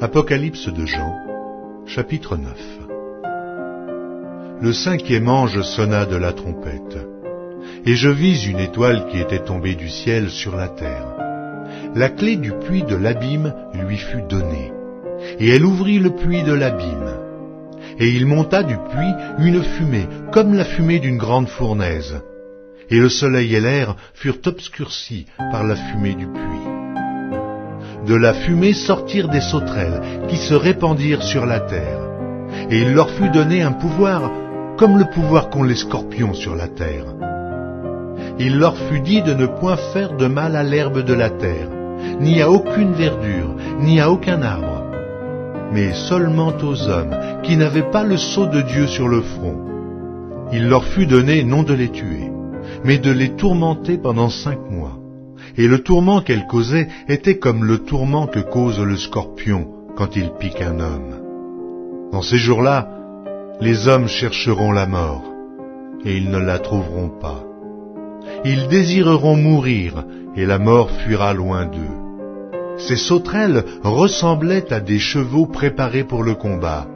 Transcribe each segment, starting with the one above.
Apocalypse de Jean, chapitre 9. Le cinquième ange sonna de la trompette, et je vis une étoile qui était tombée du ciel sur la terre. La clé du puits de l'abîme lui fut donnée, et elle ouvrit le puits de l'abîme. Et il monta du puits une fumée, comme la fumée d'une grande fournaise, et le soleil et l'air furent obscurcis par la fumée du puits. De la fumée sortirent des sauterelles qui se répandirent sur la terre, et il leur fut donné un pouvoir comme le pouvoir qu'ont les scorpions sur la terre. Il leur fut dit de ne point faire de mal à l'herbe de la terre, ni à aucune verdure, ni à aucun arbre, mais seulement aux hommes qui n'avaient pas le sceau de Dieu sur le front. Il leur fut donné non de les tuer, mais de les tourmenter pendant 5 mois. Et le tourment qu'elle causait était comme le tourment que cause le scorpion quand il pique un homme. Dans ces jours-là, les hommes chercheront la mort, et ils ne la trouveront pas. Ils désireront mourir, et la mort fuira loin d'eux. Ces sauterelles ressemblaient à des chevaux préparés pour le combat.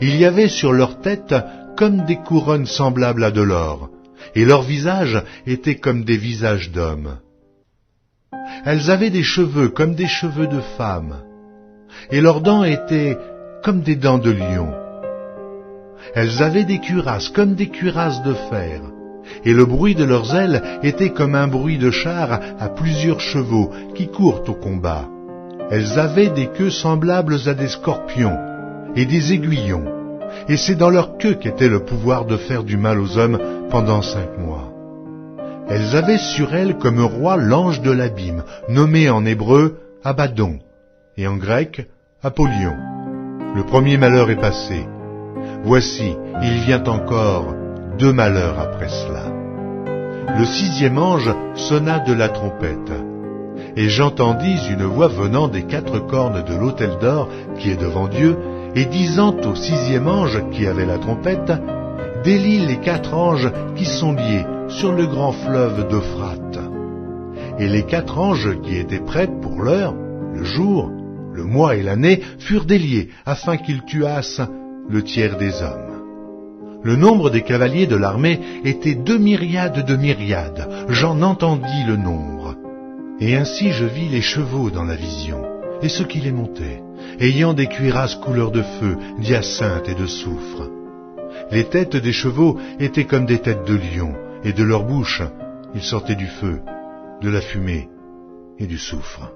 Il y avait sur leur tête comme des couronnes semblables à de l'or, et leurs visages étaient comme des visages d'hommes. Elles avaient des cheveux comme des cheveux de femmes, et leurs dents étaient comme des dents de lion. Elles avaient des cuirasses comme des cuirasses de fer, et le bruit de leurs ailes était comme un bruit de char à plusieurs chevaux qui courent au combat. Elles avaient des queues semblables à des scorpions, et des aiguillons, et c'est dans leur queue qu'était le pouvoir de faire du mal aux hommes pendant 5 mois. Elles avaient sur elles comme roi l'ange de l'abîme, nommé en hébreu Abaddon, et en grec Apollyon. Le premier malheur est passé. Voici, il vient encore 2 malheurs après cela. Le 6e ange sonna de la trompette, et j'entendis une voix venant des 4 cornes de l'autel d'or qui est devant Dieu, et disant au 6e ange qui avait la trompette, « Délie les 4 anges qui sont liés sur le grand fleuve d'Euphrate. » Et les 4 anges qui étaient prêts pour l'heure, le jour, le mois et l'année, furent déliés afin qu'ils tuassent le tiers des hommes. Le nombre des cavaliers de l'armée était 2 myriades de myriades, j'en entendis le nombre. Et ainsi je vis les chevaux dans la vision, et ceux qui les montaient, ayant des cuirasses couleur de feu, d'hyacinthe et de soufre. Les têtes des chevaux étaient comme des têtes de lions, et de leur bouche il sortait du feu, de la fumée et du soufre.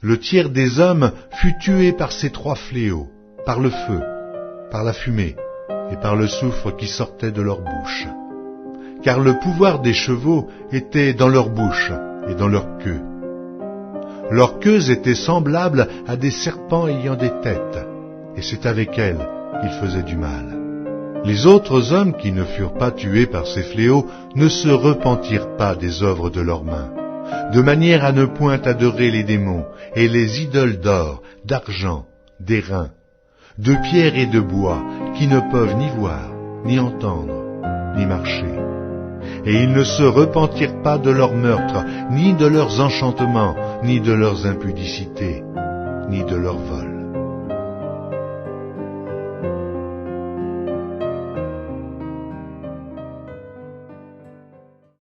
Le tiers des hommes fut tué par ces 3 fléaux, par le feu, par la fumée et par le soufre qui sortait de leur bouche. Car le pouvoir des chevaux était dans leur bouche et dans leur queue. Leurs queues étaient semblables à des serpents ayant des têtes, et c'est avec elles qu'ils faisaient du mal. Les autres hommes qui ne furent pas tués par ces fléaux ne se repentirent pas des œuvres de leurs mains, de manière à ne point adorer les démons et les idoles d'or, d'argent, d'airain, de pierre et de bois, qui ne peuvent ni voir, ni entendre, ni marcher. Et ils ne se repentirent pas de leurs meurtres, ni de leurs enchantements, ni de leurs impudicités, ni de leurs vols.